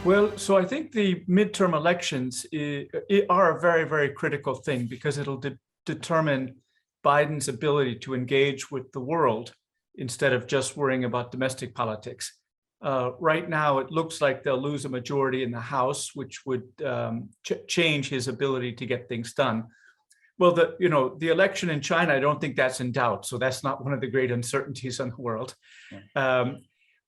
Well, so I think the midterm elections are a very, very critical thing because it'll determine Biden's ability to engage with the world instead of just worrying about domestic politics. Right now, it looks like they'll lose a majority in the House, which would change his ability to get things done. Well, the election in China, I don't think that's in doubt. So that's not one of the great uncertainties in the world.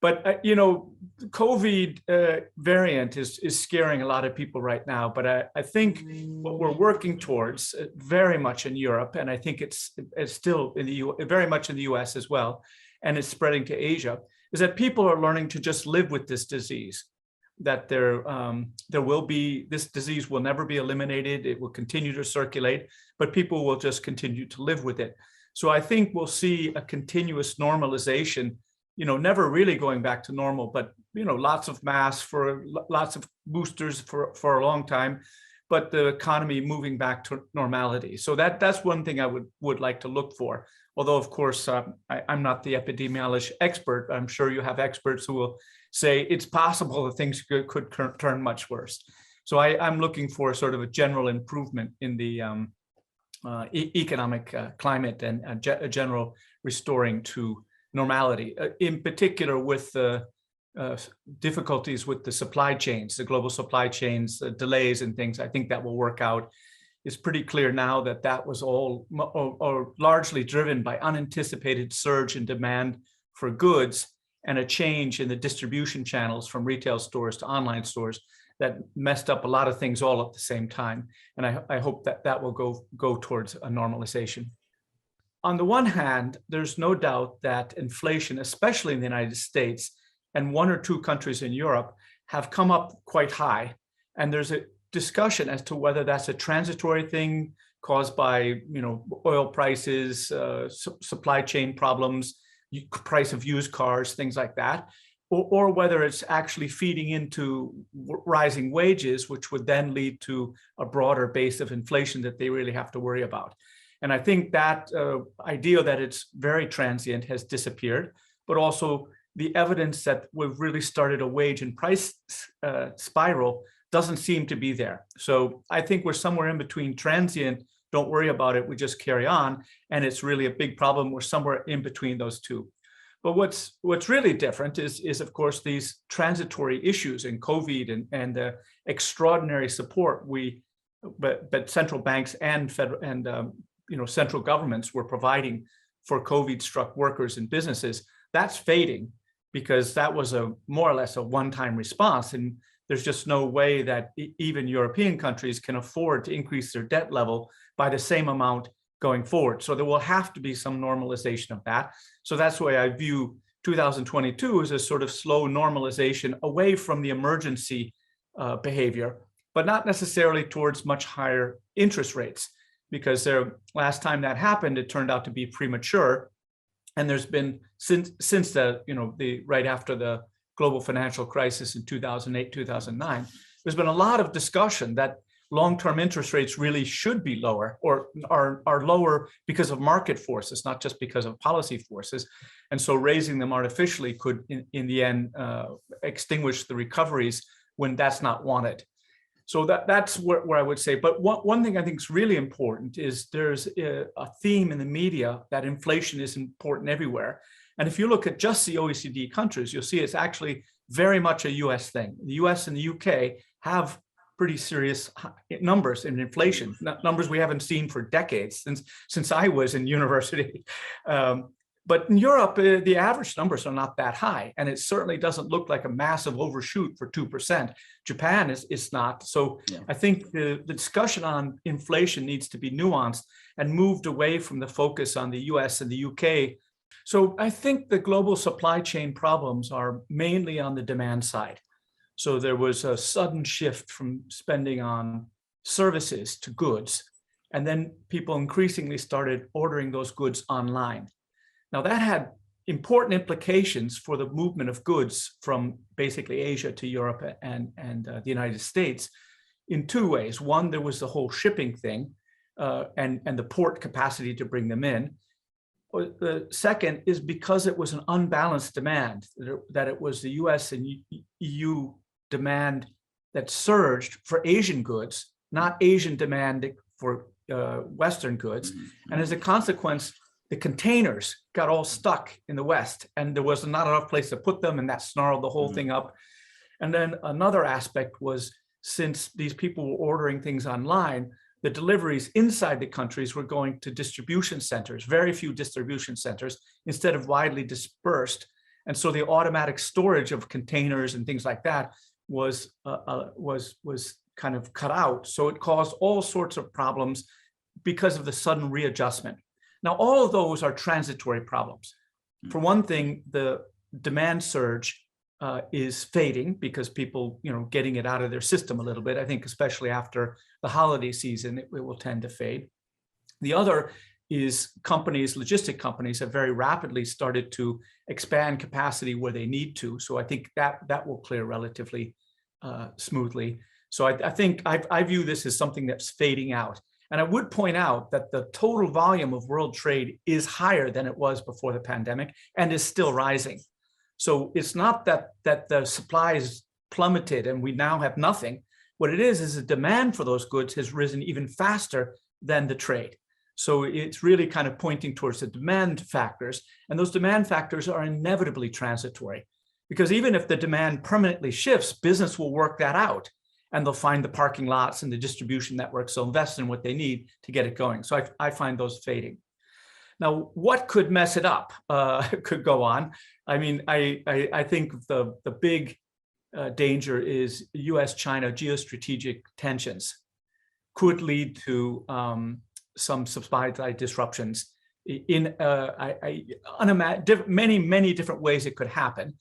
But the COVID variant is scaring a lot of people right now. But I think what we're working towards very much in Europe, and I think it's still in very much in the US as well, and it's spreading to Asia, is that people are learning to just live with this disease. That this disease will never be eliminated. It will continue to circulate, but people will just continue to live with it. So I think we'll see a continuous normalization. Never really going back to normal, but lots of masks for lots of boosters for a long time, but the economy moving back to normality. So that's one thing I would like to look for. Although, of course, I'm not the epidemiologist expert. I'm sure you have experts who will say it's possible that things could turn much worse. So I'm looking for sort of a general improvement in the economic climate and a general restoring to normality, in particular with the difficulties with the supply chains, the global supply chains, the delays and things. I think that will work out. It's pretty clear now that was all or largely driven by unanticipated surge in demand for goods and a change in the distribution channels from retail stores to online stores that messed up a lot of things all at the same time. And I hope that will go towards a normalization. On the one hand, there's no doubt that inflation, especially in the United States and one or two countries in Europe, have come up quite high. And there's a discussion as to whether that's a transitory thing caused by oil prices, supply chain problems, price of used cars, things like that, or whether it's actually feeding into rising wages, which would then lead to a broader base of inflation that they really have to worry about. And I think that idea that it's very transient has disappeared, but also the evidence that we've really started a wage and price spiral doesn't seem to be there. So I think we're somewhere in between transient, don't worry about it, we just carry on, and it's really a big problem. We're somewhere in between those two. But what's really different is of course these transitory issues in COVID and the extraordinary support but central banks and federal and central governments were providing for COVID-struck workers and businesses. That's fading because that was more or less a one-time response, and there's just no way that even European countries can afford to increase their debt level by the same amount going forward. So there will have to be some normalization of that. So that's why I view 2022 as a sort of slow normalization away from the emergency behavior, but not necessarily towards much higher interest rates, because last time that happened, it turned out to be premature. And there's been since the right after the global financial crisis in 2008, 2009, there's been a lot of discussion that long-term interest rates really should be lower or are lower because of market forces, not just because of policy forces. And so raising them artificially could, in the end, extinguish the recoveries when that's not wanted. So that's where I would say. But one thing I think is really important is there's a theme in the media that inflation is important everywhere. And if you look at just the OECD countries, you'll see it's actually very much a US thing. The US and the UK have pretty serious numbers in inflation, numbers we haven't seen for decades, since I was in university. But in Europe, the average numbers are not that high, and it certainly doesn't look like a massive overshoot for 2%. Japan is not. So yeah. I think the discussion on inflation needs to be nuanced and moved away from the focus on the US and the UK. So I think the global supply chain problems are mainly on the demand side. So there was a sudden shift from spending on services to goods, and then people increasingly started ordering those goods online. Now that had important implications for the movement of goods from basically Asia to Europe and the United States in two ways. One, there was the whole shipping thing and the port capacity to bring them in. The second is because it was an unbalanced demand, that it was the US and EU demand that surged for Asian goods, not Asian demand for Western goods. And as a consequence, the containers got all stuck in the West, and there was not enough place to put them, and that snarled the whole thing up. And then another aspect was, since these people were ordering things online, the deliveries inside the countries were going to distribution centers, very few distribution centers, instead of widely dispersed. And so the automatic storage of containers and things like that was kind of cut out. So it caused all sorts of problems because of the sudden readjustment. Now, all of those are transitory problems. For one thing, the demand surge is fading because people, getting it out of their system a little bit. I think especially after the holiday season, it will tend to fade. The other is logistic companies have very rapidly started to expand capacity where they need to. So I think that will clear relatively smoothly. So I think I view this as something that's fading out. And I would point out that the total volume of world trade is higher than it was before the pandemic and is still rising. So it's not that the supply is plummeted and we now have nothing. What it is the demand for those goods has risen even faster than the trade. So it's really kind of pointing towards the demand factors. And those demand factors are inevitably transitory, because even if the demand permanently shifts, business will work that out. And they'll find the parking lots and the distribution networks. They'll invest in what they need to get it going. So I find those fading. Now, what could mess it up? Could go on. I mean, I think the big danger is U.S.-China geostrategic tensions could lead to some supply side disruptions in many different ways it could happen.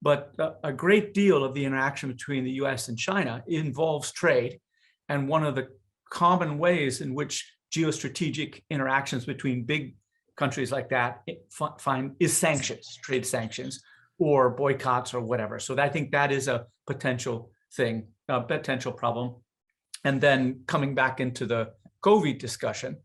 But a great deal of the interaction between the US and China involves trade. And one of the common ways in which geostrategic interactions between big countries like that is sanctions, trade sanctions, or boycotts or whatever. So I think that is a potential thing, a potential problem. And then coming back into the COVID discussion,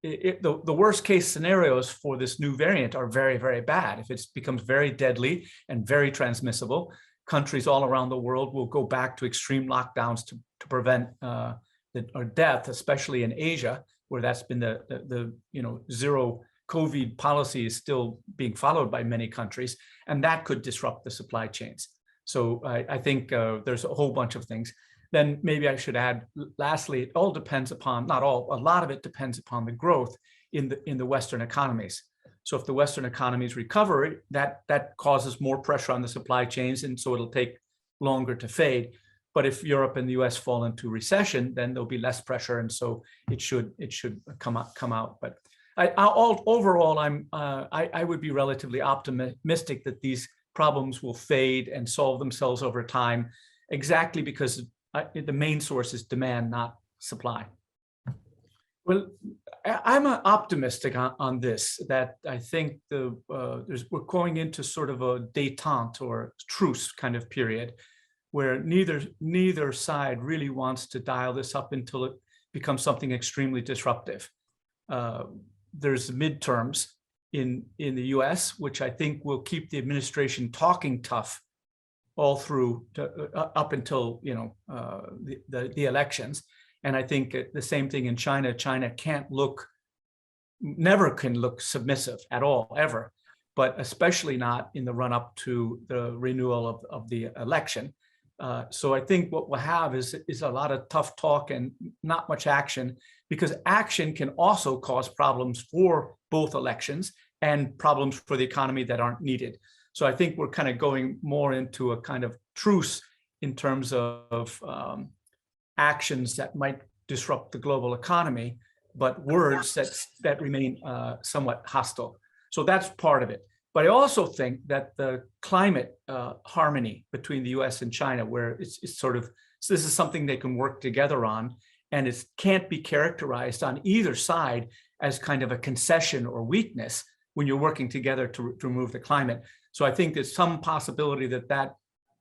the worst case scenarios for this new variant are very, very bad. If it becomes very deadly and very transmissible, countries all around the world will go back to extreme lockdowns to prevent death, especially in Asia, where that's been the zero COVID policy is still being followed by many countries, and that could disrupt the supply chains. So I think there's a whole bunch of things. Then maybe I should add, lastly, it all depends upon, not all, a lot of it depends upon the growth in the Western economies. So if the Western economies recover, that causes more pressure on the supply chains, and so it'll take longer to fade. But if Europe and the US fall into recession, then there'll be less pressure, and so it should come out. But overall, I would be relatively optimistic that these problems will fade and solve themselves over time, exactly because the main source is demand, not supply. Well, I'm optimistic on this, that I think we're going into sort of a détente or truce kind of period, where neither side really wants to dial this up until it becomes something extremely disruptive. There's midterms in the US, which I think will keep the administration talking tough all through up until the elections. And I think the same thing in China. China never can look submissive at all, ever, but especially not in the run up to the renewal of the election. So I think what we'll have is a lot of tough talk and not much action, because action can also cause problems for both elections and problems for the economy that aren't needed. So I think we're kind of going more into a kind of truce in terms of actions that might disrupt the global economy, but words that remain somewhat hostile. So that's part of it. But I also think that the climate harmony between the US and China, where it's sort of, so this is something they can work together on, and it can't be characterized on either side as kind of a concession or weakness when you're working together to remove the climate. So I think there's some possibility that that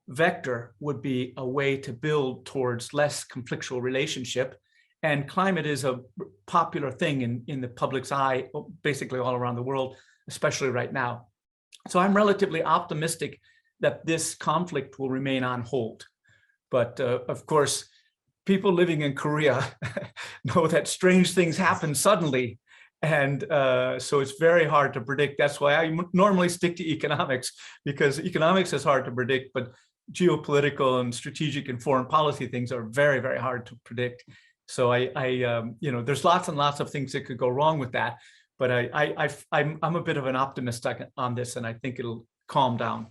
vector would be a way to build towards less conflictual relationship. And climate is a popular thing in the public's eye, basically all around the world, especially right now. So I'm relatively optimistic that this conflict will remain on hold. But of course, people living in Korea know that strange things happen suddenly. And so it's very hard to predict. That's why I normally stick to economics, because economics is hard to predict, but geopolitical and strategic and foreign policy things are very, very hard to predict. So there's lots and lots of things that could go wrong with that. But I'm a bit of an optimist on this, and I think it'll calm down.